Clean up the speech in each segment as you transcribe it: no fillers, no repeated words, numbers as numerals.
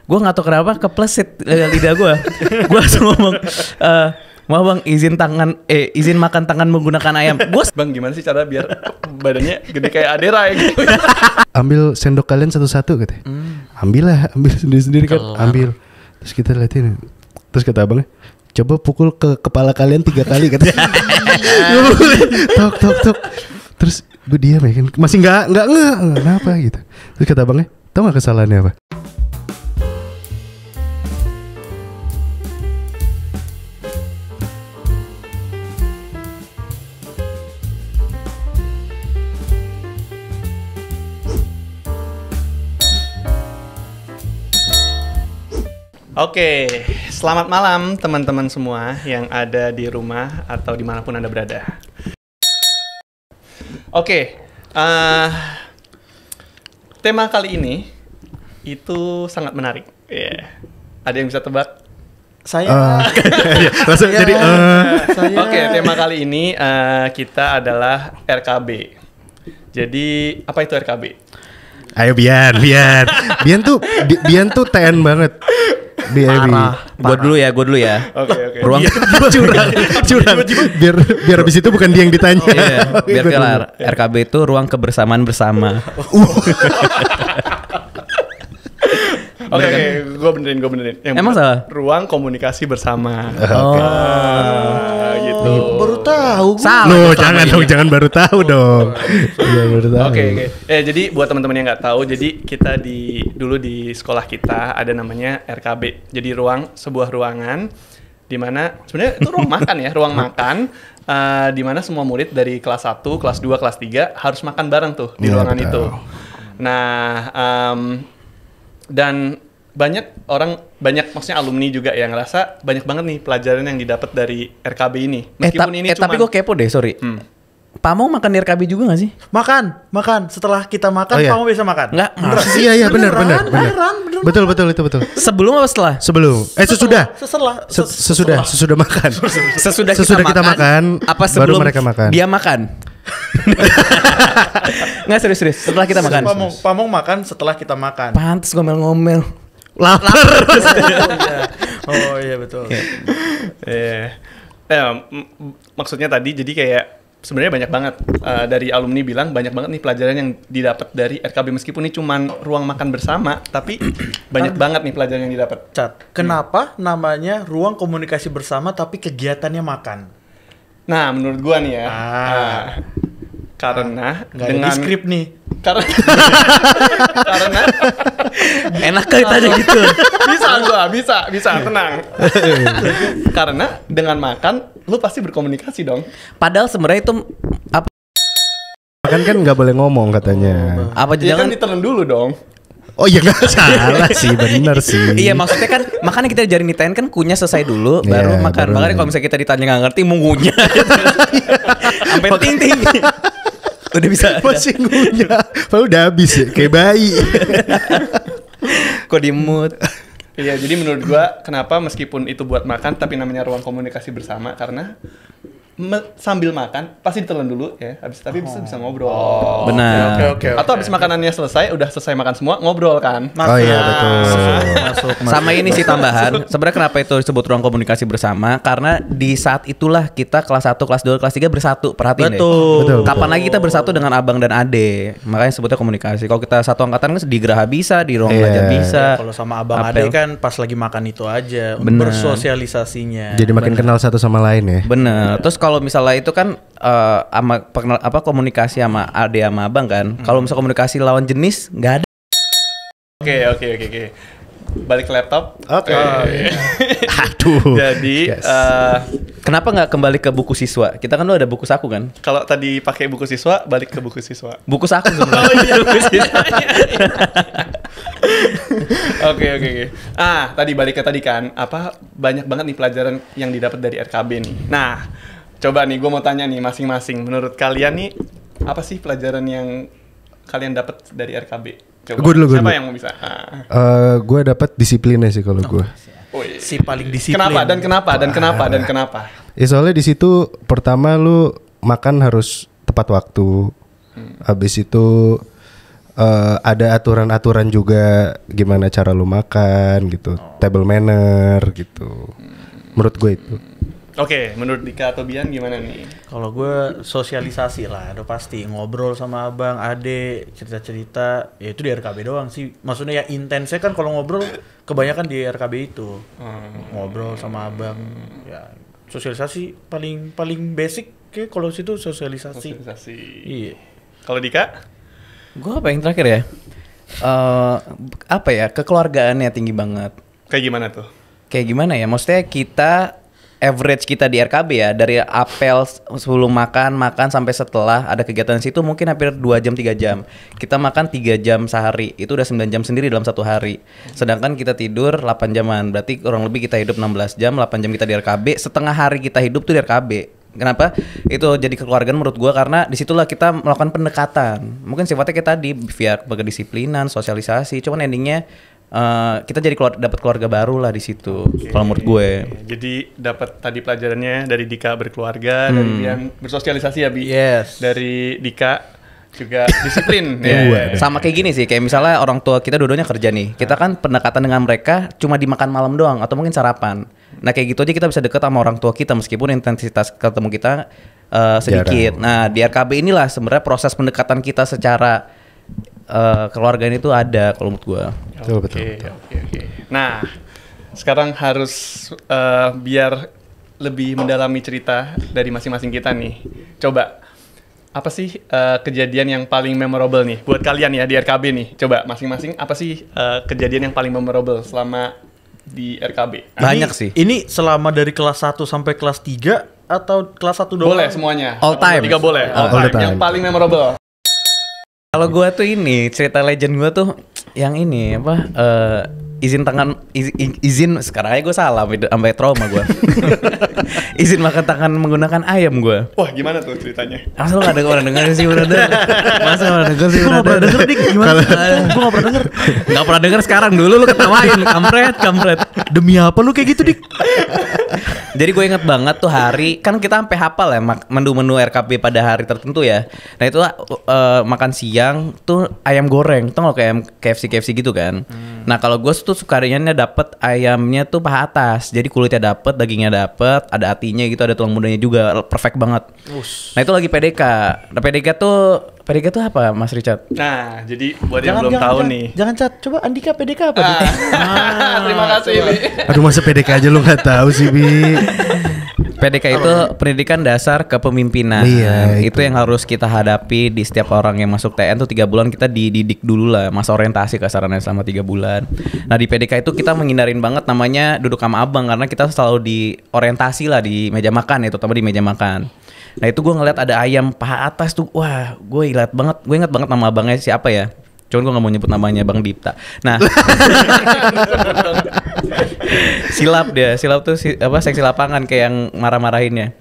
Gue nggak tahu kenapa kepleset lidah gue. Gue langsung ngomong, mau bang izin makan tangan menggunakan ayam. Gue Bang gimana sih cara biar badannya gede kayak Adera ya gitu. Ambil sendok kalian satu-satu katanya. Ambil sendiri-sendiri kan. Ambil. Terus kita liatin. Terus kata abangnya, coba pukul ke kepala kalian 3 kali katanya. Tok. Terus gue diam ya kan. Masih enggak kenapa gitu. Terus kata abangnya, tau gak kesalahannya apa? Oke, selamat malam teman-teman semua yang ada di rumah atau dimanapun Anda berada. Oke, tema kali ini itu sangat menarik. Ada yang bisa tebak? Saya. Langsung jadi Oke, tema kali ini kita adalah RKB. Jadi, apa itu RKB? Ayo Bian tuh TN banget. Gue dulu ya. Oke. Ruang curang. Biar habis itu bukan dia yang ditanya. iya, biar kelar. RKB itu ruang kebersamaan bersama. Oke, gue benerin. Emang salah? Ruang komunikasi bersama. Gitu. Baru tahu. Salah. Jangan baru tahu dong. Iya baru tahu. Oke. Jadi buat teman-teman yang nggak tahu, jadi kita dulu di sekolah kita ada namanya RKB. Jadi sebuah ruangan di mana sebenarnya itu ruang makan ya, ruang makan di mana semua murid dari kelas 1, kelas 2, kelas 3 harus makan bareng tuh di ruangan betul. itu. Nah, dan banyak maksudnya alumni juga yang ngerasa banyak banget nih pelajaran yang didapat dari RKB ini. Meskipun ini tapi gue kepo deh, sorry. Pamong makan di RKB juga gak sih? Makan. Setelah kita makan, Oh, iya. kamu bisa makan. Enggak. Iya benar. Beneran. Betul itu betul. Sebelum apa setelah? Sebelum. Sesudah. Sesudah makan. Sesudah kita makan. Apa baru sebelum mereka makan? dia makan? Nggak serius. Setelah kita makan. Pamong makan setelah kita makan. Pantes ngomel-ngomel. Lapar. Oh iya betul. Maksudnya tadi jadi kayak sebenarnya banyak banget dari alumni bilang banyak banget nih pelajaran yang didapat dari RKB meskipun ini cuman ruang makan bersama tapi banyak banget nih pelajaran yang didapat. Cat, kenapa namanya ruang komunikasi bersama tapi kegiatannya makan? Nah, menurut gua nih ya. Karena Nggak ada di skrip nih. karena Enak kali tanya gitu. bisa tenang. Karena dengan makan lu pasti berkomunikasi dong. Padahal sebenarnya itu apa? Makan kan nggak boleh ngomong katanya. Apa Ya kan jangan? ditelan dulu dong. Oh iya nggak salah sih, benar sih. Iya maksudnya kan makanya kita diajarin ditain kan kunyah selesai dulu baru Iya, makan. baru. Makanya kalau misalnya kita ditanya nggak ngerti mau ngunyah. Sampai ting. Udah bisa. Masih ngunyah. Padahal udah habis ya, kayak bayi. Kok dimut? Iya, jadi menurut gua kenapa meskipun itu buat makan tapi namanya ruang komunikasi bersama karena sambil makan pasti ditelan dulu ya, bisa ngobrol. Benar. Oke. Atau habis makanannya selesai, udah selesai makan semua, ngobrol kan? Oh iya betul. Masuk. Sama ini sih tambahan. Sebenarnya kenapa itu disebut ruang komunikasi bersama? Karena di saat itulah kita kelas 1, kelas 2, kelas 3 bersatu. Perhatiin Betul. deh. Kapan lagi kita bersatu dengan abang dan ade? Makanya sebutnya komunikasi. Kalau kita satu angkatan kan di Geraha bisa, di ruang belajar bisa. Kalau sama abang Apel. ade kan pas lagi makan itu aja untuk Bener. bersosialisasinya. Jadi makin kenal satu sama lain ya. Bener. Terus kalau misalnya itu kan komunikasi sama ade sama abang kan. Kalau misalnya komunikasi lawan jenis nggak ada. Oke. Balik ke laptop. Oke. Aduh. Jadi Yes. Kenapa nggak kembali ke buku siswa? Kita kan ada buku saku kan. kalau tadi pakai buku siswa, balik ke buku siswa. Buku saku sebenarnya. Oh iya, buku siswa. Oke. Tadi balik ke tadi kan, banyak banget nih pelajaran yang didapat dari RKB nih. Nah, coba nih gue mau tanya nih masing-masing. Menurut kalian nih, apa sih pelajaran yang kalian dapat dari RKB? Coba. Gua dulu. Siapa yang mau bisa? Gue dapat disiplinnya sih kalau gue. Si paling disiplin. Kenapa? Ya soalnya di situ pertama lu makan harus tepat waktu. Habis itu ada aturan-aturan juga gimana cara lu makan gitu, table manner gitu. Menurut gue itu. Oke, menurut Dika atau Bian gimana nih? Kalau gue sosialisasi lah, udah pasti ngobrol sama abang, ade, cerita-cerita, ya itu di RKB doang sih. Maksudnya ya intensnya kan kalau ngobrol kebanyakan di RKB itu. Ngobrol sama abang, ya sosialisasi paling basic kayak kalau situ sosialisasi. Iya. Kalau Dika? Gue apa yang terakhir ya? Apa ya? Kekeluargaannya tinggi banget. Kayak gimana tuh? Kayak gimana ya? Maksudnya kita average kita di RKB ya dari apel sebelum makan sampai setelah ada kegiatan situ mungkin hampir 2 jam 3 jam. Kita makan 3 jam sehari. Itu udah 9 jam sendiri dalam satu hari. Sedangkan kita tidur 8 jaman. Berarti kurang lebih kita hidup 16 jam, 8 jam kita di RKB, setengah hari kita hidup tuh di RKB. Kenapa? Itu jadi kekeluargaan menurut gua karena disitulah kita melakukan pendekatan. Mungkin sifatnya kita tadi via kedisiplinan, sosialisasi. Cuman endingnya kita jadi dapat keluarga baru lah di situ. Kalau menurut gue. Jadi dapat tadi pelajarannya dari Dika berkeluarga, dari Bian bersosialisasi ya Bi. Yes. Dari Dika juga disiplin. Sama kayak gini sih, kayak misalnya orang tua kita dua-duanya kerja nih. Kita kan pendekatan dengan mereka cuma dimakan malam doang atau mungkin sarapan. Nah kayak gitu aja kita bisa deket sama orang tua kita meskipun intensitas ketemu kita sedikit. Nah di RKB inilah sebenarnya proses pendekatan kita secara keluargaan itu ada kalau menurut gue. Oke. Nah, sekarang harus biar lebih mendalami cerita dari masing-masing kita nih. Coba, apa sih kejadian yang paling memorable nih buat kalian ya di RKB nih? Coba masing-masing apa sih kejadian yang paling memorable selama di RKB? Banyak sih. Ini selama dari kelas 1 sampai kelas 3 atau kelas 1 doang? Boleh semuanya. All time. 3 boleh. All time. Yang paling memorable. Kalau gue tuh ini cerita legend gue tuh yang ini apa izin sekarang aja gue salah sampai trauma gue. Izin makan tangan menggunakan ayam gue. Wah gimana tuh ceritanya? Masa lo gak ada orang denger sih brother? Masa gak pernah denger sih Gue gak pernah denger dik, gimana? Gue gak pernah denger. Gak pernah denger sekarang, dulu lu ketawain, kampret. Demi apa lu kayak gitu dik? Jadi gue inget banget tuh hari, kan kita sampai hafal ya menu-menu RKB pada hari tertentu ya. Nah itu makan siang tuh ayam goreng, tuh kalau kayak KFC gitu kan. Nah kalau gue tuh sukanya dapet ayamnya tuh paha atas, jadi kulitnya dapet, dagingnya dapet, ada hatinya gitu, ada tulang mudanya juga, perfect banget. Nah itu lagi PDK. Nah PDK tuh apa Mas Richard? Nah jadi buat yang belum tahu nih. Jangan Cat, coba Andika PDK apa dik? Terima kasih Bi. Aduh masa PDK aja lu nggak tahu sih Bi. PDK itu pendidikan dasar kepemimpinan. Iya, itu yang harus kita hadapi di setiap orang yang masuk TN tuh 3 bulan kita dididik dulu lah, masa orientasi kasarannya selama 3 bulan. Nah di PDK itu kita menghindarin banget namanya duduk sama abang karena kita selalu diorientasi lah di meja makan ya, terutama di meja makan. Nah itu gue ngeliat ada ayam paha atas tuh, wah gue ingat banget nama abangnya siapa ya. Cuman gue gak mau nyebut namanya Bang Dipta. Nah Silap tuh seksi lapangan kayak yang marah-marahinnya.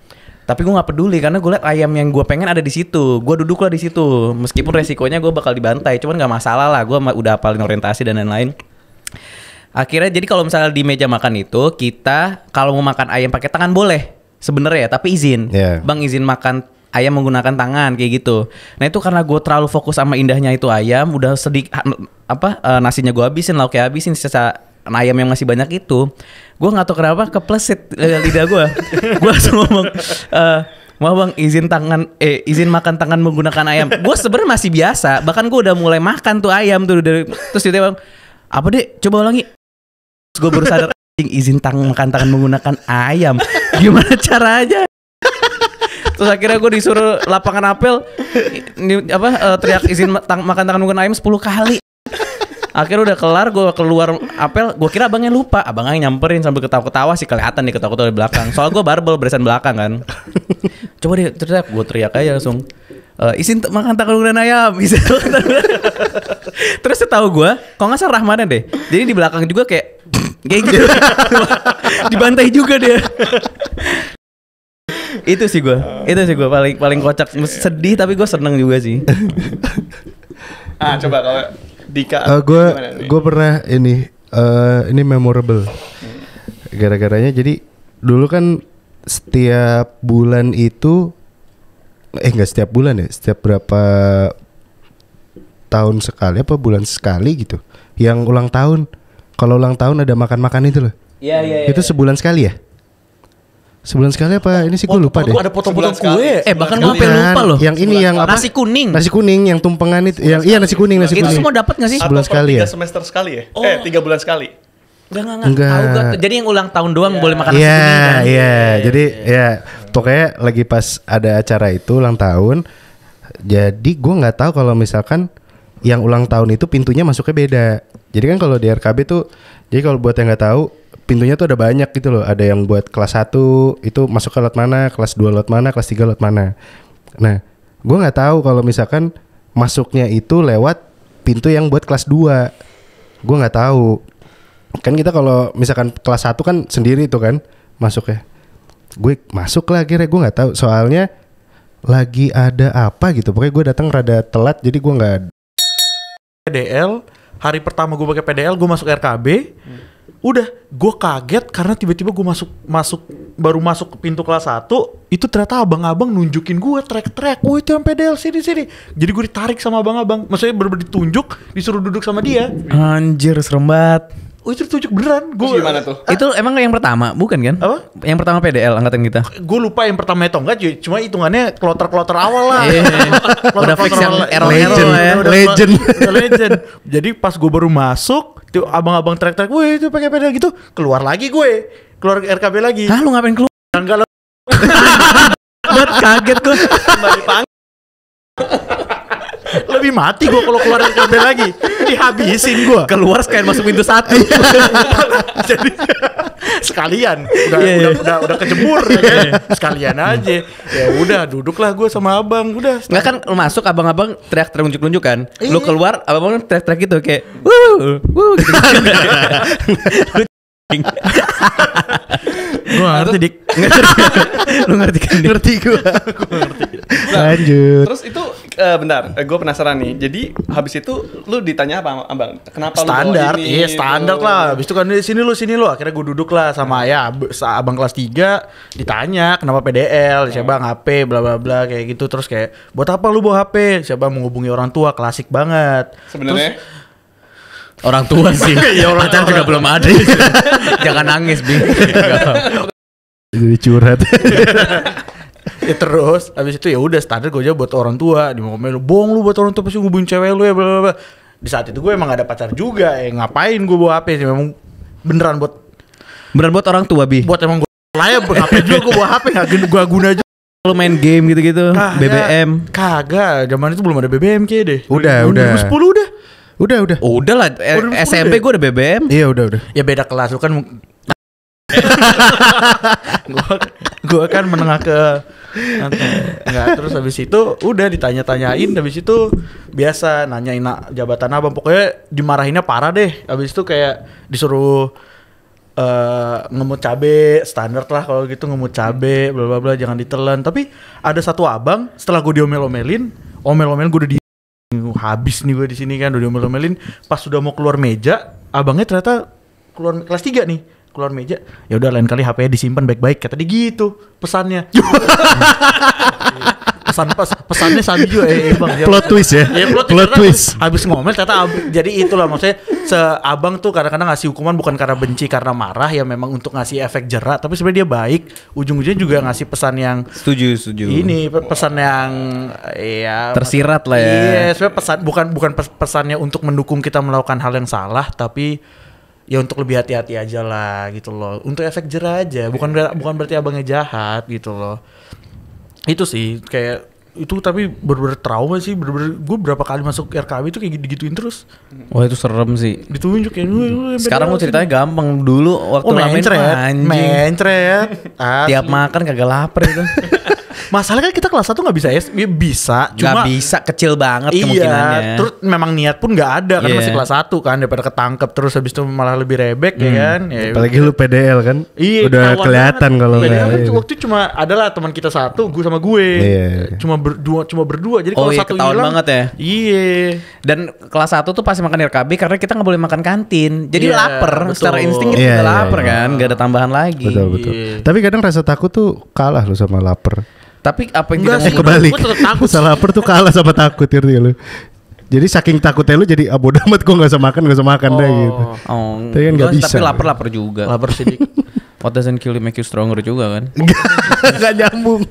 Tapi gue nggak peduli karena gue liat ayam yang gue pengen ada di situ. Gue duduk lah di situ. Meskipun resikonya gue bakal dibantai, cuman nggak masalah lah. Gue udah hafalin orientasi dan lain-lain. Akhirnya jadi kalau misalnya di meja makan itu kita kalau mau makan ayam pakai tangan boleh sebenarnya, tapi izin. Bang izin makan ayam menggunakan tangan kayak gitu. Nah itu karena gue terlalu fokus sama indahnya itu ayam, udah sedikit nasinya gue habisin, lauknya habisin, sisa ayam yang masih banyak itu, gue nggak tahu kenapa kepleset lidah gue. Gue langsung ngomong, mau bang izin makan tangan menggunakan ayam. Gue sebenarnya masih biasa, bahkan gue udah mulai makan tuh ayam tuh terus dia bang, apa deh, coba ulangi. Terus gue baru sadar izin makan tangan menggunakan ayam, gimana caranya? Terus akhirnya gue disuruh lapangan apel teriak izin makan tangan menggunakan ayam 10 kali. Akhirnya udah kelar, gue keluar apel, gue kira abangnya lupa, abangnya nyamperin sambil ketawa-ketawa sih, kelihatan nih ketawa-ketawa di belakang. Soal gue barbel barisan belakang kan. Coba deh teriak, gue teriak aja langsung. Izin makan tangan menggunakan ayam. Terus setahu gue, kalau nggak salah Rahmanan deh. Jadi di belakang juga kayak gitu. Dibantai juga dia. Itu sih gue paling kocak, sedih tapi gue seneng juga sih. Coba kalau Dika, gue pernah ini memorable. Gara-garanya jadi dulu kan setiap bulan itu nggak setiap bulan ya, setiap berapa tahun sekali apa bulan sekali gitu. Yang ulang tahun. Kalau ulang tahun ada makan-makan itu loh. Iya. Itu sebulan sekali ya? Sebulan sekali apa? Ini sih gue lupa deh. Ada potong-potong Sebulan kue. sekali. Bahkan Sebulan gue sekali. lupa loh. Yang ini yang apa? Nasi kuning. Nasi kuning yang tumpengan itu. Yang iya nasi kuning. Itu semua dapat nggak sih? Atau Sebulan per sekali 3 ya? semester sekali ya? Oh. 3 bulan sekali. Enggak. Enggak. Tahu gak? Jadi yang ulang tahun doang boleh makan nasi Iya, kuning kan? iya. Jadi ya pokoknya lagi pas ada acara itu ulang tahun. Jadi gue nggak tahu kalau misalkan yang ulang tahun itu pintunya masuknya beda. Jadi kan kalau di RKB tuh, jadi kalau buat yang nggak tahu, pintunya tuh ada banyak gitu loh. Ada yang buat kelas 1 itu masuk ke lot mana, kelas 2 lot mana, kelas 3 lot mana. Nah, gue nggak tahu kalau misalkan masuknya itu lewat pintu yang buat kelas 2. Gue nggak tahu. Kan kita kalau misalkan kelas 1 kan sendiri tuh kan masuknya. Gue masuk lah akhirnya, gue nggak tahu. Soalnya lagi ada apa gitu. Pokoknya gue datang rada telat, jadi gue nggak. PDL, hari pertama gue pakai PDL, gue masuk RKB. Udah, gue kaget karena tiba-tiba gue baru masuk ke pintu kelas 1, itu ternyata abang-abang nunjukin gue trek-trek. Oh, itu yang PDL sini. Jadi gue ditarik sama abang-abang. Maksudnya bener-bener ditunjuk, disuruh duduk sama dia. Anjir, serem banget. Oh, itu ditunjuk beneran. Terus gimana tuh? Itu emang yang pertama, bukan kan? Apa? Yang pertama PDL angkatan kita. Gue lupa yang pertama atau enggak, cuma hitungannya kloter-kloter awal lah. Iya. Udah fix yang error-error lah ya. Legend. Jadi pas gue baru masuk, tuh abang-abang trek-trek, wih itu pakai pedal gitu, keluar lagi gue, keluar RKB lagi. Hah, lu ngapain keluar? Enggak lah. Buat kaget gue. Kembali pang. Lebih mati gue kalau keluar RKB lagi, dihabisin gue. Keluar sekalian masuk pintu 1. Jadi sekalian Iya. udah kejemur ya kan? Sekalian aja. Ya udah duduklah gue sama abang, udah. Enggak kan lu masuk abang-abang teriak-teriak nunjuk-nunjuk kan. Lu keluar abang-abang teriak-teriak gitu kayak wuh gitu. Gue ngerti dik. Lu ngerti kan? Ngerti gue. Lanjut. Terus itu bentar, gue penasaran nih. Jadi habis itu lu ditanya apa abang? Kenapa Standar, lu bawa ini? iya standar Tuh. lah. Habis itu kan sini lu. Akhirnya gue duduk lah sama abang kelas 3, ditanya kenapa PDL, siapa HP, bla bla bla kayak gitu. Terus kayak buat apa lu bawa HP? Siapa menghubungi orang tua, klasik banget. Sebenarnya Orang tua sih. Ya orang tua juga belum ada. Jangan nangis, Bing. Jadi curhat. Ya terus habis itu ya udah standar gue aja buat orang tua. Di mau lu bohong lu buat orang tua pasti ngubungin cewek lu ya bla bla bla. Di saat itu gue emang gak ada pacar juga. Ngapain gue bawa HP sih, memang beneran Buat orang tua, Bi. buat emang gue layak ngapain juga gue bawa HP enggak gue guna aja. Lu main game gitu-gitu, BBM. Kagak, zaman itu belum ada BBM kayak deh. Udah. 2010 udah. Udah. Udah lah, SMP gue udah BBM. Iya udah. Ya beda kelas lu kan. gua kan menengah ke enggak, terus habis itu udah ditanya-tanyain, habis itu biasa nanyain jabatan abang, pokoknya dimarahinnya parah deh. Habis itu kayak disuruh ngemut cabe, standar lah kalau gitu, ngemut cabe bla bla bla, jangan ditelan. Tapi ada satu abang setelah gue diomel-omelin gue udah habis nih gue di sini kan, udah diomel-omelin. Pas sudah mau keluar meja, abangnya ternyata keluar kelas 3 nih, keluar meja. Ya udah lain kali HP-nya disimpan baik-baik, kata dia gitu pesannya. Pesannya sabi juga bang. Plot twist ya. Iya, Plot twist. Habis ngomel ternyata jadi itulah maksudnya, seabang tuh kadang-kadang ngasih hukuman bukan karena benci, karena marah, ya memang untuk ngasih efek jerak, tapi sebenarnya dia baik, ujung-ujungnya juga ngasih pesan yang Setuju. ini, pesan yang ya Tersirat lah ya. Iya, sebenarnya pesan bukan pesannya untuk mendukung kita melakukan hal yang salah, tapi ya untuk lebih hati-hati aja lah gitu loh. Untuk efek jerah aja, bukan berarti abangnya jahat gitu loh. Itu sih kayak itu, tapi bener-bener trauma sih, bener-bener gue berapa kali masuk RKB itu kayak digituin terus. Wah itu serem sih. Ditunjuk ya. Sekarang lu ceritanya gampang, dulu waktu main anjing. Mencret. Tiap makan kagak lapar itu. Masalahnya kan kita kelas 1 nggak bisa bisa, cuma Gak bisa, kecil banget kemungkinannya. Iya, terus memang niat pun nggak ada kan, Iya. masih kelas 1 kan, daripada ketangkep terus habis itu malah lebih rebek ya kan. Ya, Apalagi lu PDL kan. iya, Udah ketahuan kelihatan banget. kalau PDL nggak. kan waktu itu cuma adalah teman kita satu, gue sama gue. Iya. Cuma berdua. Jadi Oh kalau iya, satu ketahuan hilang banget ya. Iya. Dan kelas 1 tuh pasti makan RKB karena kita gak boleh makan kantin. Jadi Iya, lapar, betul. secara insting kita Iya, udah iya, lapar iya. kan, gak ada tambahan lagi. Betul. Iya. Tapi kadang rasa takut tuh kalah lu sama lapar. Tapi apa yang Enggak tidak sih, mau Kebalik. Gue tetap takut. Rasa lapar tuh kalah sama takut, ngerti lu? Jadi saking takutnya lu jadi bodo amat gue gak usah makan deh gitu. Oh, Tapi kan nggak bisa. Tapi lapar juga. Lapar sih dik. What doesn't kill you make you stronger juga kan? Gak nyambung.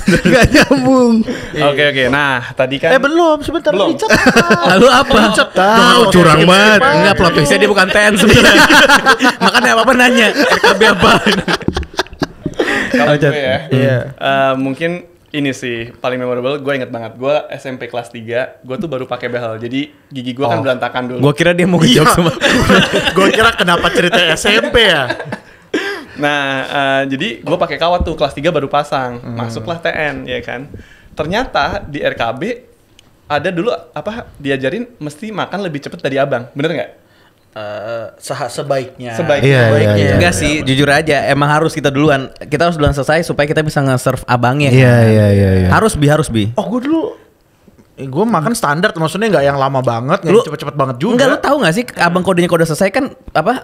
Gak nyambung. Oke. Nah, tadi kan Belum, sebentar. Belum. Richard. Lalu apa? Tahu curang banget. Enggak, plot twistnya dia bukan TN sebenarnya. Makanya apa nanya RKB apa? kalau gue ya. Iya. Mungkin ini sih paling memorable, gue inget banget. Gue SMP kelas 3, gue tuh baru pakai behel. Jadi gigi gue kan berantakan dulu. Gua kira dia mau ngejok sama. Gue kira kenapa cerita SMP ya? Nah, jadi gue pakai kawat tuh kelas 3 baru pasang. Masuklah TN ya kan. Ternyata di RKB ada dulu diajarin mesti makan lebih cepet dari abang. Bener nggak? Sebaiknya. Iya. Enggak sih, jujur aja emang harus kita duluan. Kita harus duluan selesai supaya kita bisa nge-serve abangnya. Iya. Harus bi. Oh, gue dulu makan standar, maksudnya nggak yang lama banget, nggak Lu- yang cepet-cepet banget juga. Enggak, lu tahu nggak sih abang kodenya kode selesai kan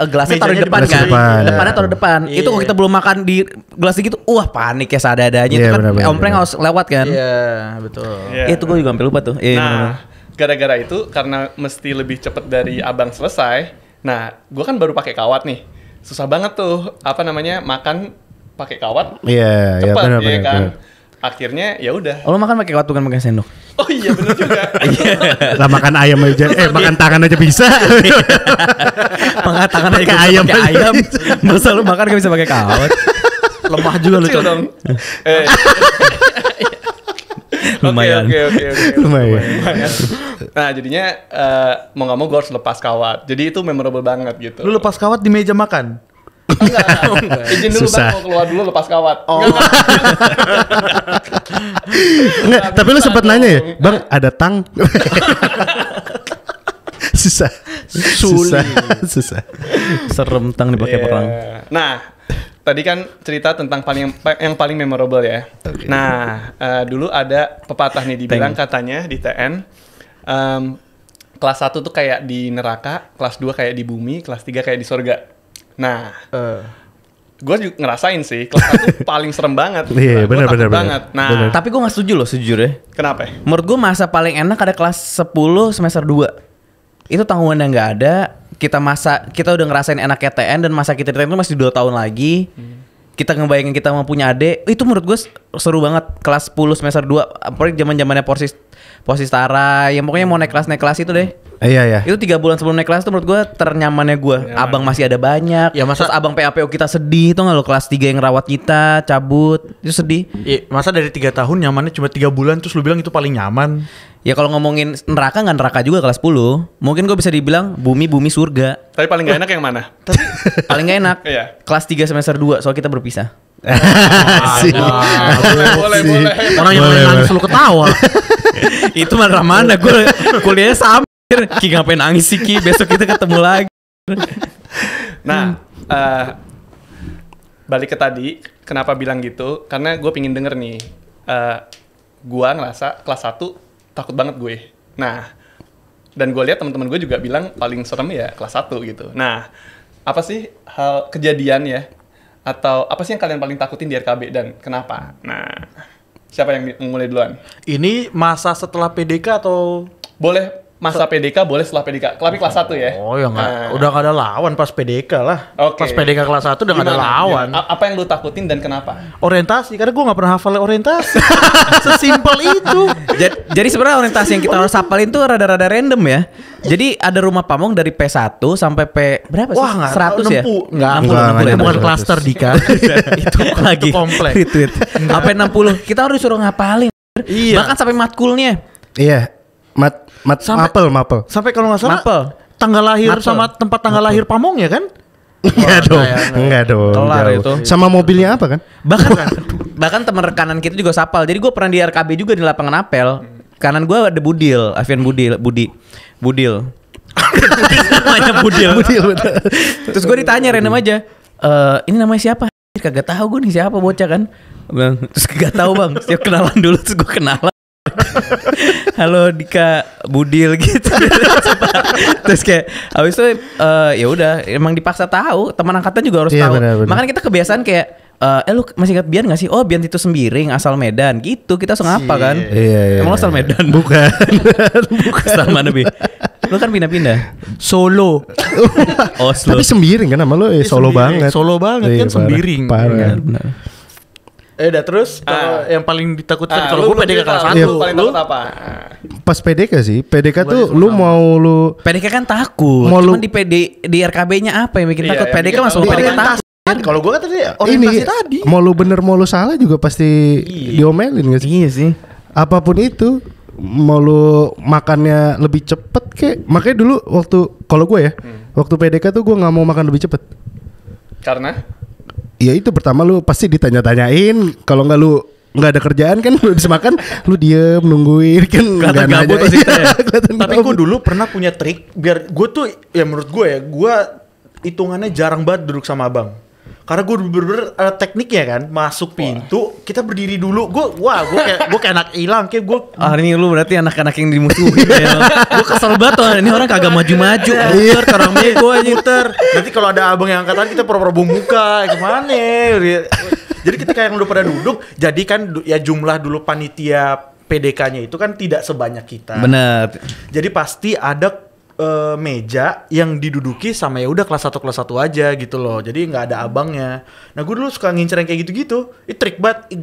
gelasnya taruh di Mejanya depan di kan? depan, Depannya ya. taruh depan. Iya. Itu kalau kita belum makan di gelas gitu, wah panik ya seadanya Iya, itu kan benar-benar. ompleng harus lewat kan. Iya, betul. Iya. Itu gue juga sampai lupa tuh. Iya, benar-benar. Nah, gara-gara itu karena mesti lebih cepet dari abang selesai. Nah, gue kan baru pakai kawat nih. Susah banget tuh makan pakai kawat. Iya, Cepet benar. ya kan. Akhirnya ya udah. Oh, lu makan pakai waktu kan pakai sendok. Oh iya bener juga. Lah makan ayam aja, makan tangan aja bisa. Makan tangan aja Pakai pakai ayam ayam. aja ayam. Masa lu makan gak bisa pakai kawat? Lemah juga lu, Kecil Cok. dong. Lumayan. Oke. Lumayan. Nah jadinya mau nggak mau gue harus lepas kawat. Jadi itu memorable banget gitu. Lu lepas kawat di meja makan. Enggak. Izin dulu Susah. bang, mau keluar dulu lepas kawat. Oh. Enggak, tapi lu sempat nanya ya, Bang, ada tang? Susah. Susah. Serem tang dipakai Iya. perang. Nah, tadi kan cerita tentang yang paling memorable ya. Nah, dulu ada pepatah nih dibilang katanya di TN, kelas 1 tuh kayak di neraka, kelas 2 kayak di bumi, kelas 3 kayak di surga. Nah, gue juga ngerasain sih, kelas 1 paling serem banget. Iya, Gua takut benar. banget. Nah, Benar. Tapi gue gak setuju loh sejujurnya. kenapa? Menurut gue masa paling enak ada kelas 10 semester 2. Itu tanggungan yang gak ada. Kita udah ngerasain enaknya TN dan masa kita di TN itu masih 2 tahun lagi. Kita ngebayangin kita mau punya adik. Itu menurut gue seru banget. Kelas 10 semester 2. Apalagi zaman-zamannya Posistara. Yang pokoknya mau naik kelas itu deh. Iya. Itu 3 bulan sebelum naik kelas tuh menurut gue ternyamannya gue. Abang masih ada banyak. Ya, masa- Terus abang PAPO kita sedih. Tuh gak lo kelas 3 yang rawat kita cabut. Itu sedih. Iya, masa dari 3 tahun nyamannya cuma 3 bulan terus lu bilang itu paling nyaman. Ya kalau ngomongin neraka nggak neraka juga kelas 10. Mungkin gue bisa dibilang bumi surga. Tapi paling gak enak yang mana? Paling gak enak. Iya. Kelas 3 semester 2 soal kita berpisah. boleh. Orang yang Boleh, main nangis lu ketawa. Itu mana gue kuliahnya sama. Ki ngapain nangis sih Ki? Besok kita ketemu lagi. Nah, balik ke tadi, kenapa bilang gitu? Karena gue pingin denger nih, gue ngerasa kelas 1 takut banget gue. Nah, dan gue lihat teman-teman gue juga bilang paling serem ya kelas 1 gitu. Nah, apa sih hal kejadian ya? Atau apa sih yang kalian paling takutin di RKB dan kenapa? Nah, siapa yang mulai duluan? Ini masa setelah PDK atau Boleh masa PDK, boleh setelah PDK. Tapi kelas 1 ya? Oh ya nggak, Nah. udah nggak ada lawan pas PDK lah. Oke. Pas PDK kelas 1 udah nggak ada Gimana? lawan. Apa yang lu takutin dan kenapa? Orientasi, karena gue nggak pernah hafal orientasi. Sesimpel itu. Jadi sebenarnya orientasi yang kita harus hafalin tuh rada-rada random ya. Jadi ada rumah pamong dari P1 sampai P berapa sih? Wah nggak 100 ya? 60. Nggak, 60, 60 Enggak, ya? nggak bukan 100. klaster Dika. Itu lagi komplek. retweet. Sampai 60. Kita harus disuruh ngapalin. Iya. Bahkan sampai matkulnya. Iya. Mapel. Sampai kalau nggak salah Mapel. tanggal lahir Mapel. sama tempat tanggal lahir pamong ya kan? Enggak dong. Kelar jauh. itu. Sama mobilnya apa kan? Bahkan teman rekanan kita juga sapal. Jadi gue pernah di RKB juga di lapangan apel. Kanan gue ada Budil, Avian Budil. Namanya Budil. Terus gue ditanya random aja, ini namanya siapa? Kagak tahu gue nih siapa bocah kan. Bilang, terus kagak tahu bang. Setiap kenalan dulu terus gue kenalan. Halo Dika Budil gitu. Terus kayak habis itu ya udah emang dipaksa tahu, teman angkatan juga harus Iya, tahu. benar. Makanya kita kebiasaan kayak Lu masih ingat Bian gak sih? Oh Bian itu Sembiring asal Medan gitu. Kita langsung apa kan? Iya. Emang lu asal Medan? Bukan. Asal mana Bi? Lu kan pindah-pindah. Solo. Oslo. Tapi Sembiring kan nama lu Solo Sembiring. banget. Solo banget Iya, kan, Sembiring. Parah. Benar. Dah terus kalau yang paling ditakutkan kalau lu gue PDK kelas 1. Iya. Lu paling takut apa? Pas PDK sih, PDK tuh lu mau lu PDK kan takut. Mau Cuman lu- di RKB-nya apa yang bikin Iya, takut? yang PDK bikin masuk takut. PDK takut. Kalau gue kan tadi ini orientasi tadi. mau lu bener mau lu salah juga pasti diomelin gak sih? Iya sih. Apapun itu mau lu makannya lebih cepet kek. Makanya dulu kalau gue ya, waktu PDK tuh gue nggak mau makan lebih cepet. Karena Ya itu pertama lu pasti ditanya-tanyain. Kalau nggak lu nggak ada kerjaan kan lu bisa makan, lu diem nungguin kan. Kelihatan nggak gabut nanya. tuh sih, ya. Kelihatan Tapi gabut. gue dulu pernah punya trik biar gue tuh ya menurut gue ya gue hitungannya jarang banget duduk sama abang. Karena gue bener-bener ada tekniknya kan, masuk pintu kita berdiri dulu. Gue kayak anak hilang kayak gue. Ini lu berarti anak-anak yang dimusuhin ya. Gue kesel banget tuh, ini orang kagak maju-maju. Muter ke orang bego aja. Muter. Nanti kalau ada abang yang angkatan kita pura-pura bom muka, kemana? Jadi ketika yang udah pada duduk, jadi kan ya jumlah dulu panitia PDK-nya itu kan tidak sebanyak kita. Bener. Jadi pasti ada meja yang diduduki sama ya udah kelas 1 aja gitu loh. Jadi nggak ada abangnya. Nah gue dulu suka ngincer yang kayak gitu-gitu. Itu trik banget.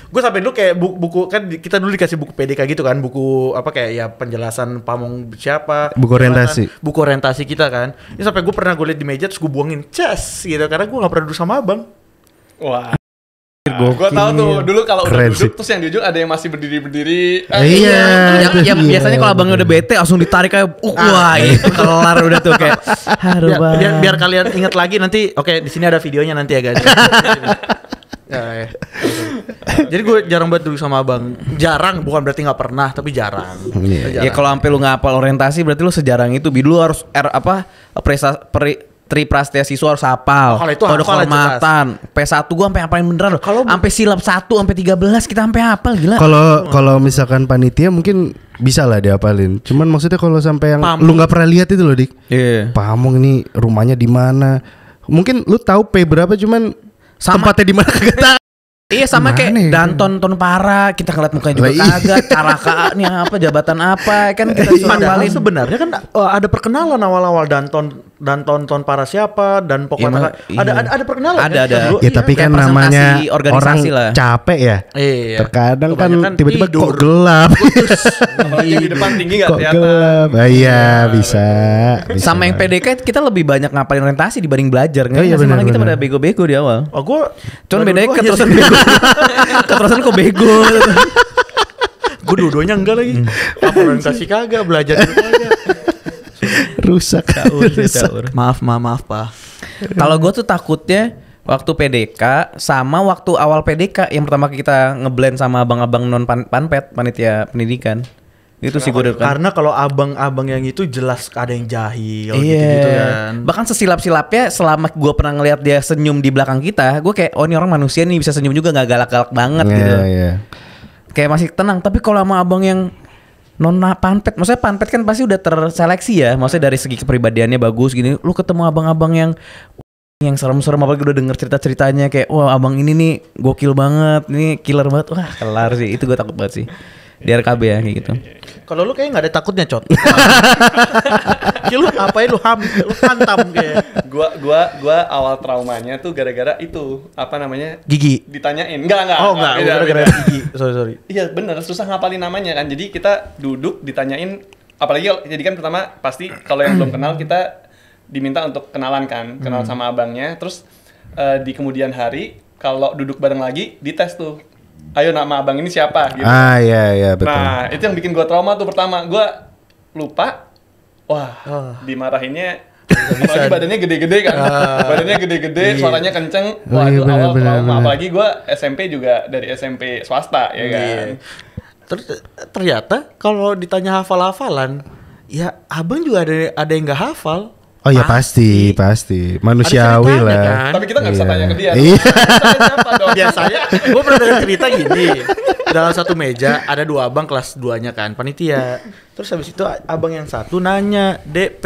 Gue sampai dulu kayak buku kan kita dulu dikasih buku PDK gitu kan, buku apa kayak ya penjelasan pamong siapa, Buku orientasi. buku orientasi kita kan. Ini sampai gue pernah gue liat di meja terus gue buangin ces gitu karena gue nggak pernah duduk sama abang. wah. Gue tahu tuh dulu kalau udah Keren duduk sih. terus yang di ujung ada yang masih berdiri. Iya. Yang Iya. biasanya kalau abangnya udah bete langsung ditarik kayak wah itu kelar udah tuh kayak aduh Biar kalian ingat lagi nanti. Oke, di sini ada videonya nanti ya guys. Ya. Jadi gue jarang banget duduk sama abang. Jarang, bukan berarti nggak pernah, tapi jarang. Iya. Ya kalau sampai lu nggak hafal orientasi berarti lu sejarang itu. Bi dulu harus Tri Prasetya Siswa harus hafal. Oh, kalau itu Kode hafal lah, kehormatan. P1 gua sampai hafalin beneran loh. Kalau- Sampai silap 1 sampai 13 kita sampai hafal gila. Kalau misalkan panitia mungkin bisa lah diapalin. Cuman maksudnya kalau sampai yang Pamong. lu nggak pernah lihat itu loh, Dik. Iya. Pamong ini rumahnya di mana? Mungkin lu tahu P berapa cuman Sama- tempatnya di mana kagak tahu. Iya sama Gimana kayak ya? Danton Ton Para kita ngeliat mukanya juga Lah, iya. kagak, cara kaannya apa, jabatan apa, kan kita disuruh Padahal hafalin. sebenarnya kan ada perkenalan awal-awal Danton para siapa dan pokoknya Iya, ada perkenalan. Ada, kan? ada. Dulu, Ya iya. tapi kan representasi namanya organisasi orang lah. capek ya. Iya. Terkadang kan Kebanyakan tiba-tiba tidur. kok gelap. Apalagi yang di depan tinggi nggak Kok kelihatan. gelap. Ah, iya, bisa. Sama yang PDK kita lebih banyak ngapalin orientasi dibanding belajar. Oh iya, Nggak sih? Malah benar, kita benar. pada bego-bego di awal. Oh gue. Cuman bedanya keterusan bego. Keterusan kok bego. Gue dua-duanya enggak lagi. Apa orientasi kagak, belajar juga kagak. Rusak. Maaf Pak. Kalau gue tuh takutnya waktu PDK sama waktu awal PDK yang pertama kita ngeblend sama abang-abang non panpet panitia pendidikan. Itu sih gue kan. Karena kalau abang-abang yang itu jelas ada yang jahil Iya. gitu kan. Bahkan sesilap-silapnya selama gue pernah ngelihat dia senyum di belakang kita, gue kayak oh ini orang manusia nih bisa senyum juga nggak galak-galak banget gitu. Iya. Kayak masih tenang. Tapi kalau sama abang yang non panpet, maksudnya panpet kan pasti udah terseleksi ya. Maksudnya dari segi kepribadiannya bagus gini. Lu ketemu abang-abang yang serem-serem apalagi udah denger cerita-ceritanya kayak wah abang ini nih gokil banget, ini killer banget. Wah kelar sih. Itu gue takut banget sih. Di RKB ya kayak gitu. Kalau lu kayaknya nggak ada takutnya, Cot. Kayak lu apain lu hantam kayak. Gua awal traumanya tuh gara-gara itu apa namanya? Gigi. Ditanyain. Enggak. Oh enggak, beda, gara-gara beda. gigi. Sorry. Iya bener, susah ngapalin namanya kan. Jadi kita duduk ditanyain, apalagi jadi kan pertama pasti kalau yang belum kenal kita diminta untuk kenalan kan, kenal sama abangnya. Terus di kemudian hari kalau duduk bareng lagi dites tuh, ayo nama abang ini siapa gitu. Ah iya betul. Nah itu yang bikin gue trauma tuh pertama, gue lupa, wah dimarahinnya. Apalagi badannya gede-gede kan, badannya gede-gede, suaranya kenceng, wah iya, itu awal bener, trauma. bener. Apalagi gue SMP juga dari SMP swasta ya kan. Iya. Ternyata kalau ditanya hafal-hafalan, ya abang juga ada yang nggak hafal. Oh ya pasti. Manusiawi Ada ceritanya, lah. kan? Tapi kita nggak bisa Iya. tanya ke dia. Iya. Siapa dong? Biasanya gue pernah dengar cerita gini. Dalam satu meja ada 2 abang kelas 2-nya kan, panitia. Terus habis itu abang yang satu nanya, "Dek,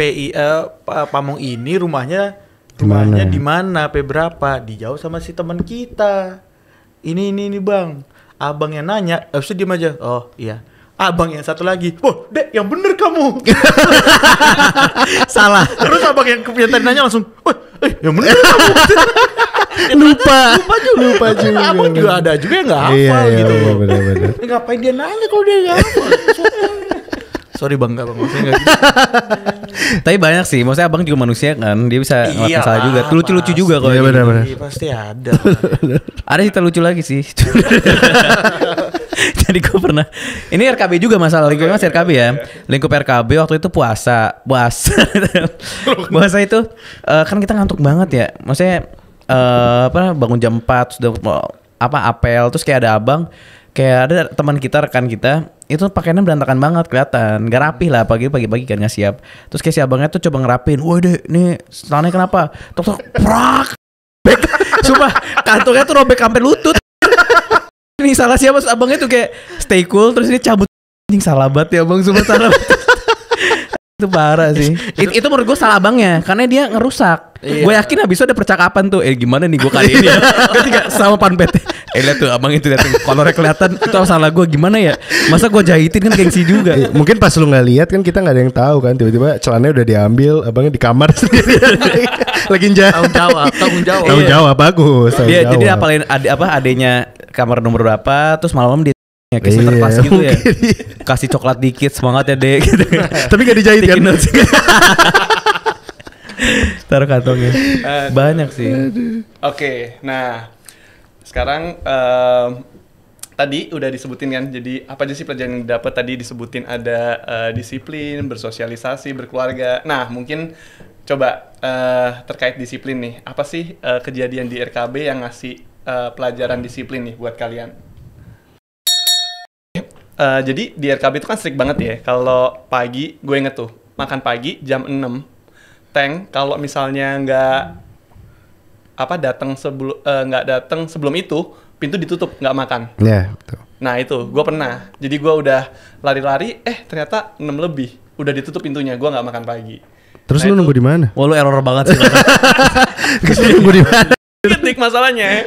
pamong ini rumahnya Rumahnya di mana? P berapa? Dijawab sama si teman kita. Ini bang. Abang yang nanya, habis itu diem aja. Oh iya. Abang yang satu lagi. Wah, Dek, yang bener kamu. Salah. Terus abang yang tadi nanya langsung, wah, yang bener kamu. lupa juga. Abang juga ada juga yang nggak hafal Iya, gitu. bener. Ngapain dia nanya kalau dia nggak hafal? Sorry bang, nggak bang. Maksudnya nggak gitu. Tapi banyak sih, maksudnya abang juga manusia kan, dia bisa ngelakuin salah juga. Lucu-lucu juga kalau Iya, gitu. benar. Iya, pasti ada. Ada cerita lucu lagi sih. Jadi gue pernah, ini RKB juga masalah lingkup mas RKB ya. Lingkup RKB waktu itu puasa itu kan kita ngantuk banget ya. Maksudnya bangun jam 4 sudah apel, terus kayak ada abang, kayak ada teman kita, rekan kita itu pakaiannya berantakan banget, kelihatan gak rapih lah, pagi-pagi kan nggak siap. Terus kayak si abangnya tuh coba ngerapin, wah deh nih celananya kenapa, tok prak, sumpah kantongnya tuh robek sampai lutut. Ini salah siapa? Abangnya tuh kayak stay cool, terus dia cabut. Anjing salah banget ya abang, sumpah salah. Itu parah sih. Itu menurut gue salah abangnya, karena dia ngerusak. Gue yakin abis itu ada percakapan tuh. Gimana nih gue kali ini ya? Ketika sama panpet. Lihat tuh abang itu datang. Kolornya kelihatan. Itu salah gue gimana ya? Masa gue jahitin kan gengsi juga. Mungkin pas lu nggak lihat kan kita nggak ada yang tahu kan, tiba-tiba celananya udah diambil, abangnya di kamar sendiri. Lagi jawab. Tanggung jawab bagus. Dia jadi apalin adenya kamar nomor berapa, terus malam dia kayak sinterklas gitu ya. Kasih coklat dikit, semangat ya dek gitu. Tapi gak dijahit kan? Taruh kantongnya. Banyak sih. Oke, nah sekarang tadi udah disebutin kan, jadi apa aja sih pelajaran yang dapat tadi disebutin, ada disiplin, bersosialisasi, berkeluarga. Nah mungkin coba terkait disiplin nih, apa sih kejadian di RKB yang ngasih pelajaran disiplin nih buat kalian? Jadi di RKB itu kan strict banget ya. Kalau pagi, gue inget tuh makan pagi jam 6. Tank kalau misalnya nggak datang sebelum itu, pintu ditutup, nggak makan. Iya, betul. Nah itu gue pernah. Jadi gue udah lari-lari, ternyata 6 lebih udah ditutup pintunya, gue nggak makan pagi. Terus Nah, lu nunggu di mana? Wah lu error banget sih. Terus lu nunggu di mana? Ketik masalahnya.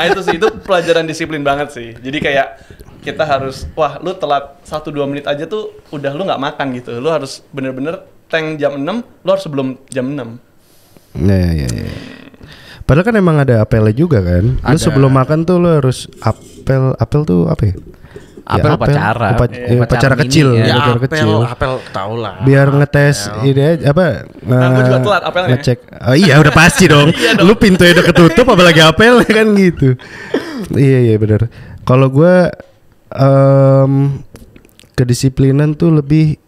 Itu sih, itu pelajaran disiplin banget sih. Jadi kayak kita harus, wah lu telat 1-2 menit aja tuh udah lu nggak makan gitu. Lu harus bener-bener tank jam 6, lu harus sebelum jam 6. Iya. Padahal kan emang ada apelnya juga kan. Lu sebelum makan tuh lu harus apel tuh apa ya? Apel upacara. Upacara kecil. Ya. Apel tau lah. Biar ngetes ini aja, apa? Gue juga telat apelnya. Ngecek. Oh iya udah pasti dong. Lu pintunya udah ketutup apalagi apel kan gitu. Iya benar. Kalau gue kedisiplinan tuh lebih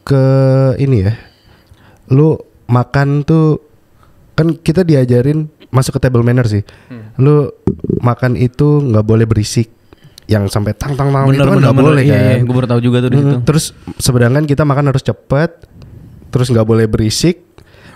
ke ini ya. Lu makan tuh kan kita diajarin masuk ke table manner sih. Lu makan itu nggak boleh berisik. Yang sampai tang itu kan nggak boleh kan. Iya, gue baru tahu juga tuh di situ. Terus sedangkan kita makan harus cepet, terus nggak boleh berisik.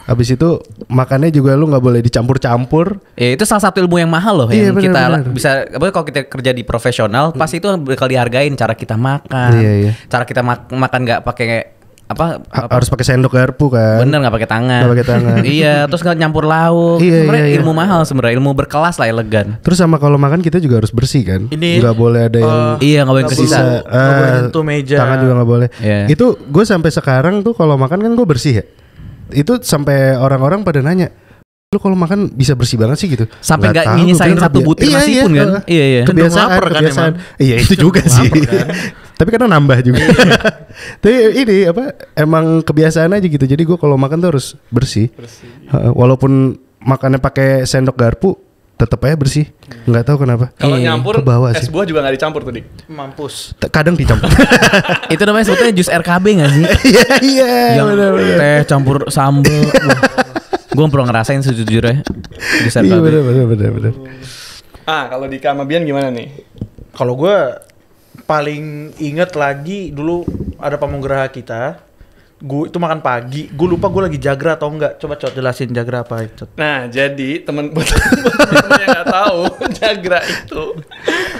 Habis itu makannya juga lu nggak boleh dicampur-campur. Itu salah satu ilmu yang mahal loh, Iya, yang bener, kita bener. bisa. Apa kalau kita kerja di profesional, pasti itu bakal dihargain cara kita makan. Iya. Cara kita makan nggak pakai apa Harus pakai sendok garpu kan. bener, nggak pakai tangan. Nggak pakai tangan. Iya, terus nggak nyampur lauk. Iya, Sebenarnya iya. ilmu mahal sebenarnya, ilmu berkelas lah, elegan. Terus sama kalau makan kita juga harus bersih kan. Ini, nggak boleh ada yang Iya, nggak boleh kesisa. Nggak boleh nyentuh meja. Tangan juga nggak boleh. Iya. Itu gue sampai sekarang tuh kalau makan kan gue bersih ya. Itu sampai orang-orang pada nanya, lu kalau makan bisa bersih banget sih gitu. Sampai nggak tahu, nyisain bener, satu butir nasi pun kan. Iya. Kebiasaan. Lapar kan Iya itu juga sih. Tapi kadang nambah juga. Tapi ini apa? Emang kebiasaan aja gitu. Jadi gue kalau makan tuh harus bersih. Walaupun makannya pakai sendok garpu, tetap aja bersih. Nggak tahu kenapa. Kalau Iya, nyampur, ke bawah es sih. buah juga nggak dicampur tuh, Dik. Mampus. Kadang dicampur. Itu namanya sebetulnya jus RKB nggak sih? Iya. Yang teh campur sambel. Gue pernah ngerasain sejujurnya jus Iya RKB. bener. Kalau di Kamabian gimana nih? Kalau gue paling inget lagi dulu ada pamunggraha kita. Gue itu makan pagi. Gue lupa gue lagi jagra atau enggak. Coba Cot jelasin jagra apa, Cot. Nah, jadi buat temen yang nggak tahu, jagra itu.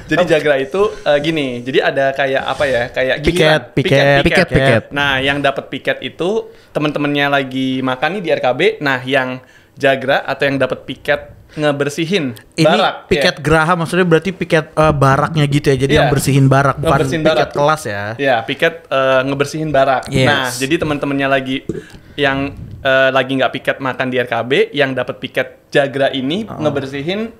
Jadi jagra itu gini. Jadi ada kayak apa ya? Kayak giliran. Piket. Nah, yang dapat piket itu teman-temannya lagi makan nih di RKB. Nah, yang jagra atau yang dapat piket ngebersihin Ini barak. piket geraha maksudnya berarti piket baraknya gitu ya. Jadi Iya. yang bersihin barak bukan Ngebersihin piket barak. kelas ya. Ya, piket ngebersihin barak. Yes. Nah, jadi teman-temannya lagi yang lagi nggak piket makan di RKB, yang dapat piket jagra ini ngebersihin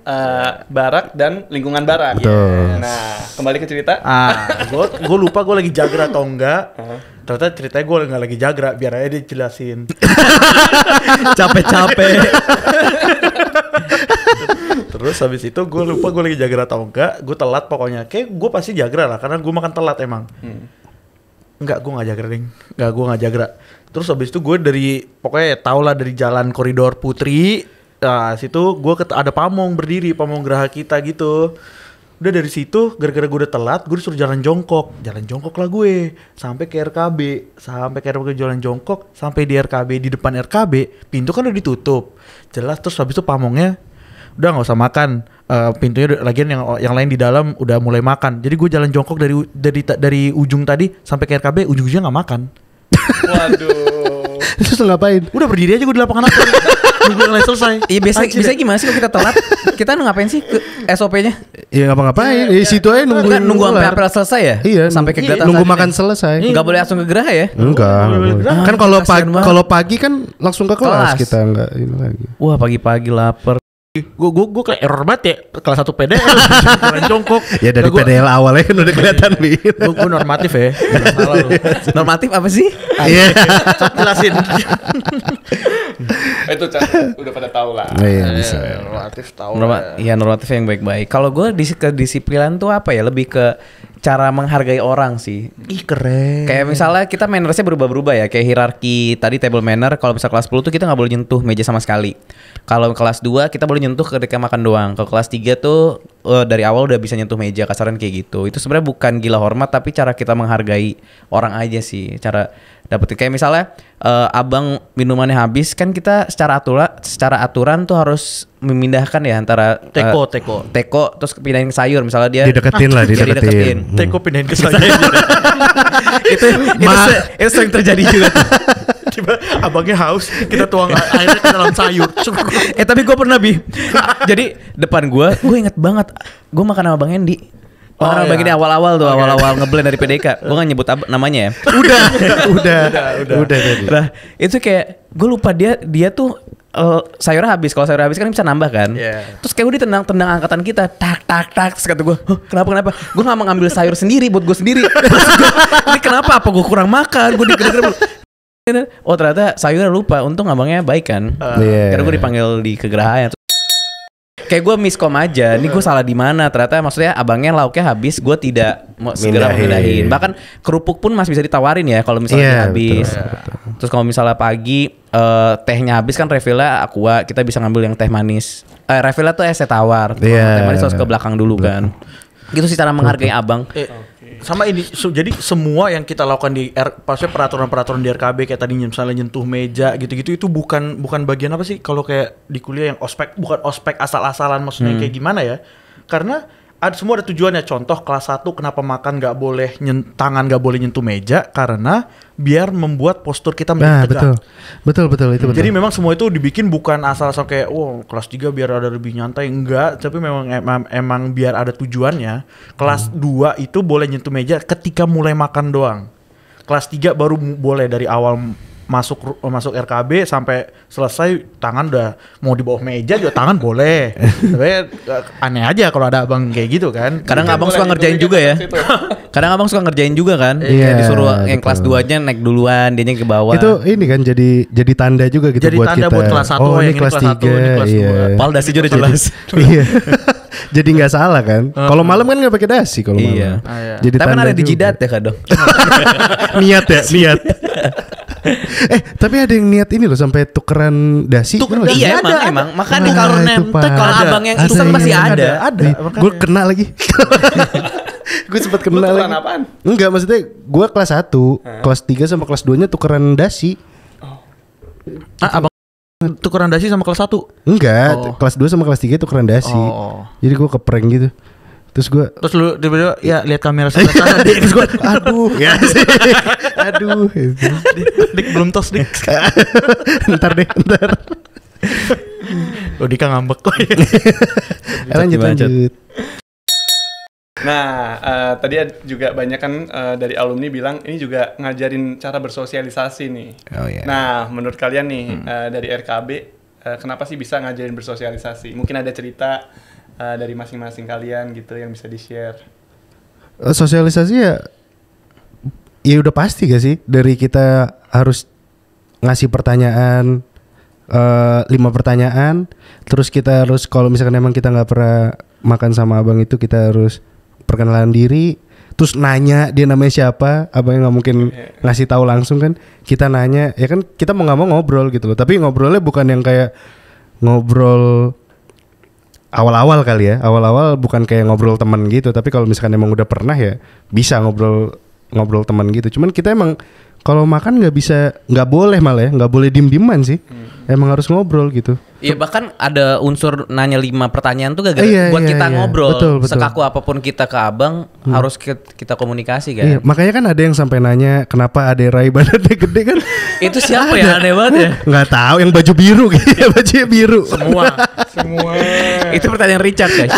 barak dan lingkungan barak. Betul. Nah, kembali ke cerita. Gue lupa gue lagi jagra atau enggak. Ternyata ceritanya gue nggak lagi jagra, biar aja dia jelasin. Capek-capek. Terus habis itu gue lupa gue lagi jagra atau enggak. Gue telat pokoknya. Kayak gue pasti jagra lah, karena gue makan telat emang. Enggak, gue nggak jagra ding. Enggak, gue nggak jagra. Terus habis itu gue pokoknya tau lah dari jalan koridor Putri. Nah situ gue ada pamong berdiri, pamong geraha kita gitu. Udah dari situ, gara-gara gue udah telat, gue disuruh jalan jongkok lah gue sampai ke RKB, jalan jongkok, sampai di RKB, di depan RKB, pintu kan udah ditutup, jelas. Terus habis itu pamongnya udah nggak usah makan, pintunya lagian yang lain di dalam udah mulai makan. Jadi gue jalan jongkok dari ujung tadi sampai ke RKB, ujung-ujungnya nggak makan. Waduh. Terus lo ngapain? Udah berdiri aja gue di lapangan atas. Nunggu yang lain selesai. Iya biasa gimana sih kalau kita telat? Kita ngapain sih ke SOP-nya? Ya ngapa-ngapain, di situ aja nungguin. Nunggu sampai kelar. apel selesai ya? Iya, Sampai kegiatan nunggu selanjutnya. makan selesai. Nggak boleh langsung ke geraha ya? Enggak. Ah, Kan kalau kasihan banget. kalau pagi kan langsung ke kelas Kelas. kita enggak ini lagi. Wah pagi-pagi lapar. Gue kayak error banget ya. Kelas 1 PDL jalan jongkok. Ya dari PDL awalnya kan udah kelihatan nih. Gue normatif ya. Nggak salah lu. Normatif apa sih? Iya. Cot jelasin. Itu udah pada tahu lah. Iya bisa. Normatif tahu. lah. Iya normatif yang baik-baik. Kalau gue kedisiplinan tuh apa ya? Lebih ke cara menghargai orang sih. Ih keren. Kayak misalnya kita mannersnya berubah-berubah ya. Kayak hierarki tadi table manner. Kalau misal kelas 10 tuh kita nggak boleh nyentuh meja sama sekali. Kalau kelas 2 kita boleh nyentuh ketika makan doang. Kalau kelas 3 tuh dari awal udah bisa nyentuh meja, kasaran kayak gitu. Itu sebenarnya bukan gila hormat, tapi cara kita menghargai orang aja sih. Cara dapetin kayak misalnya abang minumannya habis, kan kita secara aturan tuh harus memindahkan ya antara teko terus pindahin ke sayur misalnya dia Dideketin lah, Iya, dideketin. Teko pindahin ke saya. itu sering terjadi juga tuh. Tiba abangnya haus, kita tuang airnya ke dalam sayur. Tapi gue pernah jadi depan gue inget banget gue makan sama Bang Endi. Makan sama Bang Endi awal-awal tuh, awal-awal ngeblend dari PDK. Gue gak nyebut namanya ya. Udah. Nah itu kayak gue lupa dia tuh sayurnya habis. Kalau sayurnya habis kan bisa nambah kan. Terus kayak gue ditendang angkatan kita, tak. Terus kata gue, kenapa? Gue gak mau ngambil sayur sendiri buat gue sendiri. Ini kenapa? Apa gue kurang makan? Gue dikira-kira. Oh ternyata sayurnya lupa. Untung abangnya baik kan. Karena gue dipanggil di kegerahan. Kayak gue miskom aja. Ini gue salah di mana? Ternyata maksudnya abangnya lauknya habis, gue tidak mau segera memindahin. Bahkan kerupuk pun masih bisa ditawarin ya kalau misalnya habis. Betul. Terus kalau misalnya pagi tehnya habis kan refillnya aqua, kita bisa ngambil yang teh manis. Refillnya tuh es teh tawar. Teh manis harus ke belakang dulu kan. Gitu sih cara menghargai abang. Sama ini, jadi semua yang kita lakukan di maksudnya peraturan-peraturan di RKB kayak tadi misalnya nyentuh meja gitu-gitu itu bukan bagian apa sih kalau kayak di kuliah yang ospek, bukan ospek asal-asalan maksudnya kayak gimana ya? Karena semua ada tujuannya. Contoh kelas 1 kenapa makan nggak boleh tangan nggak boleh nyentuh meja karena biar membuat postur kita menjadi tegak. Betul itu betul. Jadi memang semua itu dibikin bukan asal-asal kayak kelas 3 biar ada lebih nyantai, enggak, tapi memang emang biar ada tujuannya. Kelas 2 itu boleh nyentuh meja ketika mulai makan doang. Kelas 3 baru boleh dari awal masuk RKB sampai selesai tangan udah mau di bawah meja juga tangan boleh. Tapi aneh aja kalau ada abang kayak gitu kan. Kadang abang suka ngerjain juga ya. Kadang abang suka ngerjain juga kan. Iya, Disuruh yang betul. kelas 2-nya naik duluan, dianya ke bawah. Itu ini kan jadi tanda juga gitu Jadi buat tanda kita. buat kelas 1, oh, yang ini ini kelas kelas 1, 3. ini kelas Iya. 2. Padahal dasi udah jelas. Iya. Jadi nggak salah kan? Kalau malam kan nggak pakai dasi kalau malam. Iya. Jadi Tapi kan tanda ada di juga. jidat ya kadang. Niat ya, niat. Tapi ada yang niat ini loh sampai tukeran dasi. Tuker Tau nggak sih? Iya Ada. emang makanya Wah, kalau itu, nemtek Pak. kalau Ada. abang yang Ada iseng yang pasti ada. Ada. Gue kena lagi. Gue sempat Lu kenal. tukeran apaan? Enggak, maksudnya gue kelas 1, kelas 3 sama kelas 2-nya tukeran dasi. Abang tukeran dasi sama kelas 1. Enggak, Oh. kelas 2 sama kelas 3 tukeran dasi. Oh. Jadi gue keprank gitu. Terus gue Terus lu tiba-tiba ya lihat kamera sebelah sana Dik. terus gue aduh ya sih. Aduh gitu. Dik belum tos Dik. Ntar deh, ntar. Oh Dika ngambek kok. Lanjut. Nah, tadi juga banyak kan dari alumni bilang ini juga ngajarin cara bersosialisasi nih. Oh iya. Nah, menurut kalian nih dari RKB, kenapa sih bisa ngajarin bersosialisasi? Mungkin ada cerita dari masing-masing kalian gitu yang bisa di-share. Sosialisasi ya udah pasti gak sih, dari kita harus ngasih pertanyaan 5 pertanyaan, terus kita harus kalau misalkan emang kita nggak pernah makan sama abang itu, kita harus perkenalan diri, terus nanya dia namanya siapa. Abangnya nggak mungkin ngasih tahu langsung kan, kita nanya ya kan, kita mau nggak mau ngobrol gitu loh, tapi ngobrolnya bukan yang kayak ngobrol awal-awal kali ya, awal-awal bukan kayak ngobrol teman gitu, tapi kalau misalkan emang udah pernah ya bisa ngobrol teman gitu. Cuman kita emang kalau makan nggak boleh malah ya, nggak boleh diem-dieman sih. Emang harus ngobrol gitu. Iya, bahkan ada unsur nanya 5 pertanyaan tuh gara-gara Iya, buat iya, kita iya. ngobrol. Betul. Sekaku apapun kita ke abang harus kita komunikasi kan. Iya, makanya kan ada yang sampai nanya kenapa Ade Rai badannya gede kan? Itu siapa ya, aneh banget ya. Nggak tahu, yang baju biru gitu, bajunya biru. Semua. Itu pertanyaan Richard guys.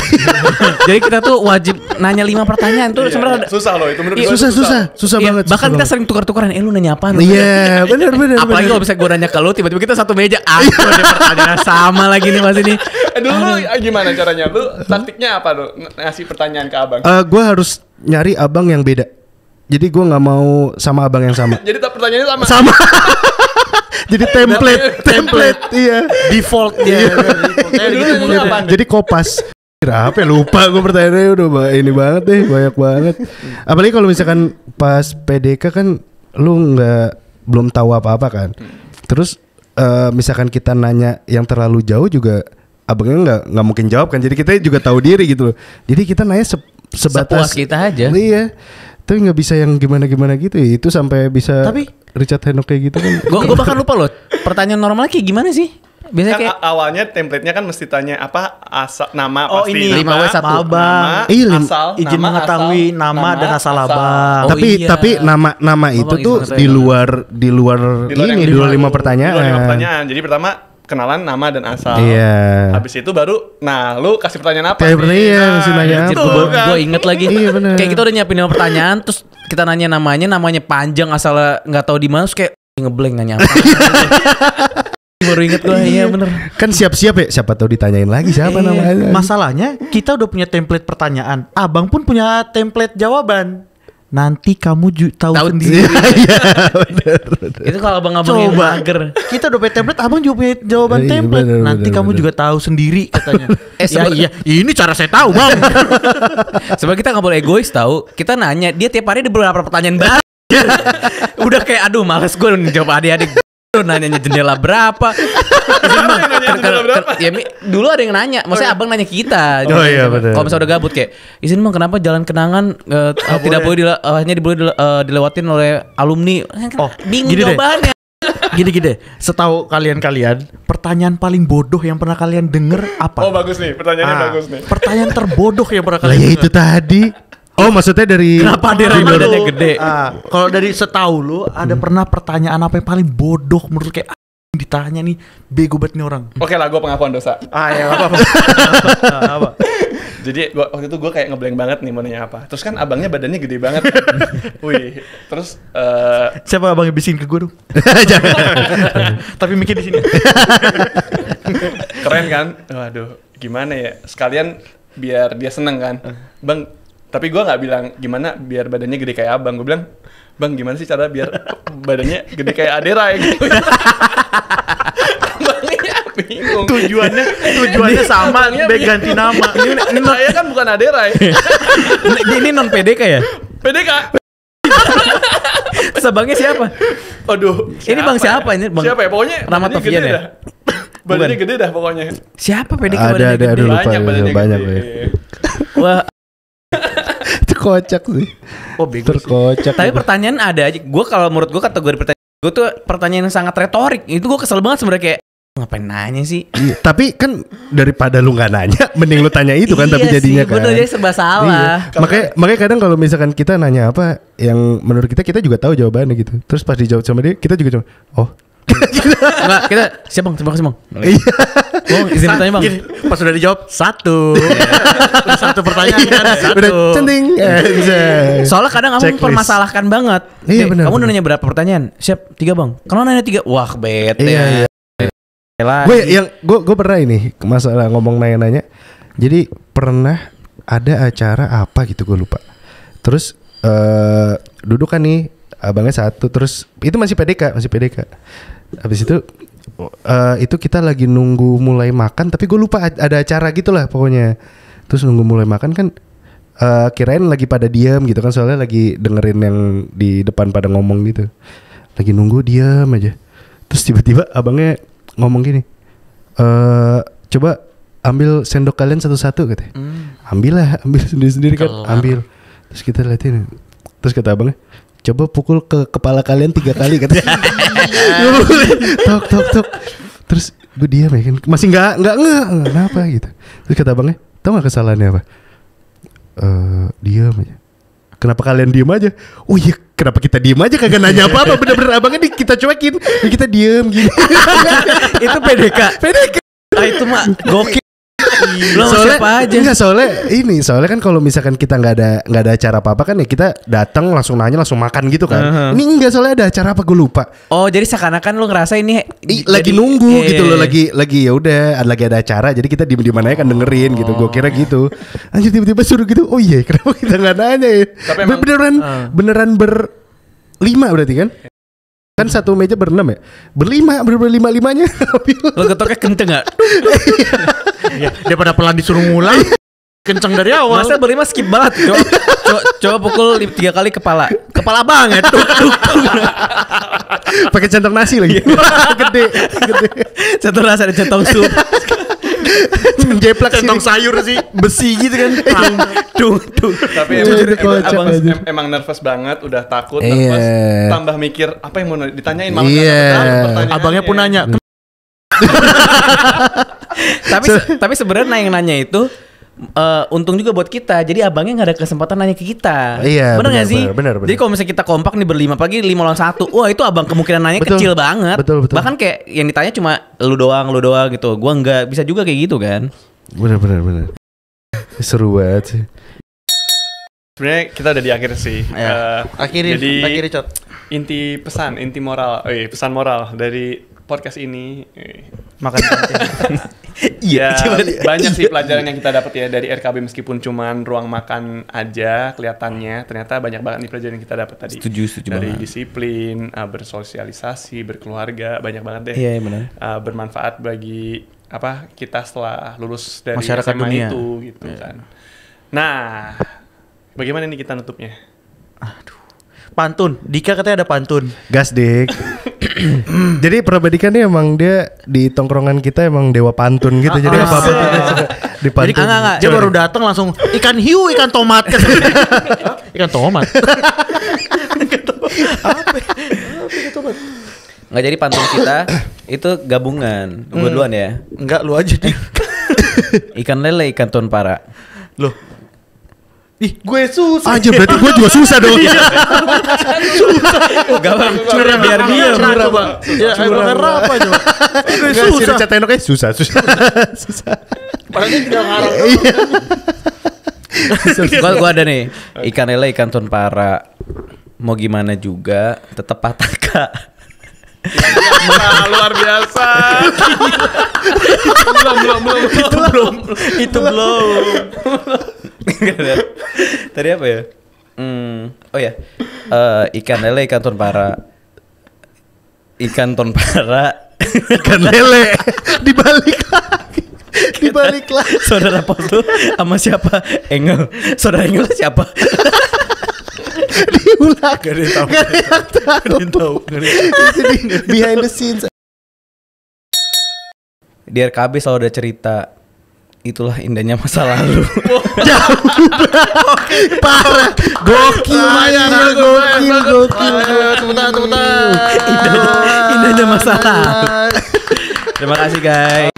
Jadi kita tuh wajib nanya 5 pertanyaan tuh sebenarnya. Susah loh itu menurut Iya, gue. susah Iya, banget. bahkan susah kita banget. sering tukar-tukaran, lu nanya apaan? Iya, benar. Apalagi kalau bisa gue nanya ke lu, tiba-tiba kita satu meja, aku ada pertanyaan sama lagi nih mas ini. Dulu lu gimana caranya? Lu taktiknya apa lu ngasih pertanyaan ke abang? Gue harus nyari abang yang beda. Jadi gue nggak mau sama abang yang sama. Jadi pertanyaannya sama. Sama. Jadi template, iya. Default dia. Dulu nanya apaan? Jadi kopas. Apa ya, lupa gue pertanyaannya, udah ini banget deh, banyak banget. Apalagi kalau misalkan pas PDK kan lu belum tahu apa-apa kan. Terus misalkan kita nanya yang terlalu jauh juga abangnya nggak mungkin jawab kan. Jadi kita juga tahu diri gitu loh. Jadi kita nanya sebatas Sepuas kita aja. Iya. Tapi nggak bisa yang gimana gitu ya. Itu sampai bisa Tapi Richard Henok kayak gitu kan. gue bahkan lupa loh, pertanyaan normalnya kayak gimana sih? Biasanya Kan kayak awalnya template-nya kan mesti tanya apa, asal, nama Oh, pasti. ini, nama, 5W1. nama, Iya, asal, izin nama, mengetahui asal, nama dan asal abang. Oh, Tapi iya. nama itu Abang tuh izin di mengetahui luar yang ini, di luar 5 pertanyaan. Di luar 5 pertanyaan. Jadi pertama kenalan, nama dan asal. Iya. Habis itu baru, nah lu kasih pertanyaan apa? Kayak pertanyaan, mesti nanya itu apa. kan. Gue inget lagi. Iya, bener. Kayak kita udah nyiapin 5 pertanyaan, terus kita nanya namanya panjang, asal nggak tahu di mana, terus kayak ngeblank nanya apa. Baru inget gue, iya bener. Kan siap-siap ya, siapa tahu ditanyain lagi siapa namanya. Masalahnya kita udah punya template pertanyaan, abang pun punya template jawaban. Nanti kamu tahu Tahu sendiri. Iya, bener. Itu kalau abang-abang yang Coba mager. kita udah punya template, abang juga punya jawaban Iya, template. bener, Nanti bener, kamu bener. juga tahu sendiri katanya. Sebe- iya, ini cara saya tahu bang. Sebab kita nggak boleh egois tahu. Kita nanya, dia tiap hari ada beberapa pertanyaan baru. Udah kayak aduh males gue jawab adik-adik. Nanyanya jendela berapa? Izin, Bang. Dulu ada yang nanya, maksudnya abang nanya kita. Oh, iya, bener. Kalau misalnya udah gabut kayak, izin bang kenapa jalan kenangan tidak boleh hanya boleh dilewatin oleh alumni? Oh, Bingung gini deh. jawabannya. Gini, setahu kalian pertanyaan paling bodoh yang pernah kalian denger apa? Oh bagus nih, pertanyaannya bagus nih. Pertanyaan terbodoh yang pernah Lah kalian ya denger. itu tadi. Oh maksudnya dari Kenapa dia di luar- badannya gede? Kalau dari setahu lu ada pernah pertanyaan apa yang paling bodoh menurut kayak ditanya nih bego banget nih orang. Oke lah, gue pengakuan dosa. Ya apa? Apa? Jadi waktu itu gue kayak ngeblank banget nih mau nanya apa. Terus kan abangnya badannya gede banget. Wih, terus Siapa abang yang bisikin ke gue dong? Tapi mikir di sini. keren kan? Waduh, gimana ya? Sekalian biar dia seneng kan, bang. Tapi gue nggak bilang gimana biar badannya gede kayak abang. Gue bilang, bang gimana sih cara biar badannya gede kayak Adera ya gitu. Abangnya bingung. Tujuannya sama, baik ganti nama. Ini saya kan bukan Adera ya. Ini non PDK ya? PDK. Terus abangnya siapa? Aduh. Ini bang siapa ini? Bang Siapa ya? Pokoknya Rahmat badannya Tafian gede ya? dah. Badannya gede dah pokoknya. Siapa PDK Ada, badannya ada, gede? lupa, Banyak badannya banyak, gede. ya. Wah, Itu Terkocak sih. Oh bego sih. Terkocak. Tapi pertanyaan ada aja. Gue kalau menurut gue kategori pertanyaan gue tuh pertanyaan yang sangat retorik. Itu gue kesel banget sebenarnya kayak ngapain nanya sih? Iya, tapi kan daripada lu nggak nanya, mending lu tanya itu kan. Tapi Iya jadinya sih, kan. bener, jadi serba salah. Iya. Makanya kadang kalau misalkan kita nanya apa yang menurut kita juga tahu jawabannya gitu. Terus pas dijawab sama dia, kita juga cuma oh. Enggak, kita siap bang, terima kasih bang. Iya. Bang, izin bertanya bang. Gini, pas udah dijawab satu. Udah satu pertanyaan kan. Satu. Udah centing. Soalnya kadang kamu Checklist. mempermasalahkan banget. Iya, Kayak, benar, kamu udah benar. nanya berapa pertanyaan? Siap 3 bang. Kalau nanya 3, wah bete. Iya, iya. Gue pernah ini masalah ngomong nanya-nanya. Jadi pernah ada acara apa gitu gue lupa. Terus duduk kan nih abangnya satu, terus itu masih PDK. Habis itu kita lagi nunggu mulai makan, tapi gue lupa ada acara gitulah pokoknya. Terus nunggu mulai makan kan kirain lagi pada diam gitu kan, soalnya lagi dengerin yang di depan pada ngomong gitu. Lagi nunggu diam aja. Terus tiba-tiba abangnya ngomong gini, coba ambil sendok kalian satu-satu katanya. Ambil sendiri-sendiri kan, ambil. Terus kita liatin. Terus kata abangnya, coba pukul ke kepala kalian 3 kali katanya. Tok. Terus gue diam ya kan, masih nggak kenapa gitu. Terus kata abangnya, tau gak kesalahannya apa? Diam aja. Kenapa kalian diem aja? Oh iya, kenapa kita diem aja kagak nanya apa-apa? Bener-bener abangnya kita cuekin, kita diem gini. Itu PDK. Ah itu mah gokil. Lo Soalnya siapa aja? enggak, soalnya kan kalau misalkan kita nggak ada acara apa-apa kan ya kita datang langsung nanya langsung makan gitu kan. Ini enggak, soalnya ada acara apa gue lupa. Oh jadi seakan-akan lu ngerasa ini Lagi nunggu gitu loh, lagi ya udah lagi ada acara, jadi kita di mana aja kan dengerin gitu. Gue kira gitu. Anjir tiba-tiba suruh gitu. Oh iya, kenapa kita nggak nanya ya? Tapi emang- beneran berlima berarti kan? Kan satu meja berenam ya? Berlima-limanya. Lo getoknya kenceng gak? Ya, daripada pelan disuruh ngulang. Kenceng dari awal. Masa berlima skip banget. Coba pukul 3 kali kepala. Kepala banget. Pakai centong nasi lagi. Gede. Satu rasa ada centong sup. Jeplak Centong sayur sih. Besi gitu kan. Tuh. Tapi Itu emang, jadi kocak abang aja. emang nervous banget, udah takut, Iya. nervous, tambah mikir apa yang mau ditanyain, malah nggak Iya. dapet pertanyaannya. Abangnya pun nanya. Tapi sebenarnya yang nanya itu untung juga buat kita. Jadi abangnya nggak ada kesempatan nanya ke kita. Iya, bener nggak benar, sih? benar. Jadi kalau misalnya kita kompak nih berlima, pagi 5 lawan 1, wah itu abang kemungkinan nanya Betul. kecil banget. Betul. Bahkan kayak yang ditanya cuma lu doang gitu. Gua nggak bisa juga kayak gitu kan. Bener. Seru banget sih. Sebenarnya kita udah di akhir sih. Jadi Cot. inti pesan moral dari podcast ini. Makan kantin. Ya, banyak sih pelajaran yang kita dapat ya dari RKB, meskipun cuman ruang makan aja kelihatannya, ternyata banyak banget nih pelajaran yang kita dapat tadi. Setuju Dari banget. disiplin, bersosialisasi, berkeluarga, banyak banget deh. Iya benar. Bermanfaat bagi kita setelah lulus dari Masyarakat SMA dunia. itu gitu kan. Nah, bagaimana nih kita nutupnya? Pantun. Dika katanya ada pantun. Gas dik. Jadi Prabadika nih emang dia di tongkrongan kita emang dewa pantun gitu. Jadi apa-apa tuh dia suka dipantun. enggak. Dia baru datang langsung ikan hiu, ikan tomat. Ikan tomat. Nggak, jadi pantun kita itu gabungan. Gua duluan ya. Enggak, lu aja deh. Ikan lele, ikan tonpara. Loh. Ih, gue susah. Aja berarti gue juga susah dong. Gampang. Curang biar dia. Curang, Bang. Ya, curang apa coba? Gue Enggak, si susah. Richard Tenoknya susah. Padahal dia tidak ngarang. Gua ada nih. Ikan lele, ikan tonpara. Mau gimana juga tetap pataka. Luar biasa. belum. Itu belum. Tadi apa ya? Oh ya. Ikan lele, ikan tonpara. Ikan tonpara. Ikan lele dibalik lagi. Saudara pos lu sama siapa? Engel. Saudara Engel siapa? Diulang. Gak ada yang tahu. Jadi behind the scenes. Di RKB selalu ada cerita. itulah indahnya masa lalu. Parah. Gokil. Gokil. Indahnya masa lalu. Terima kasih guys.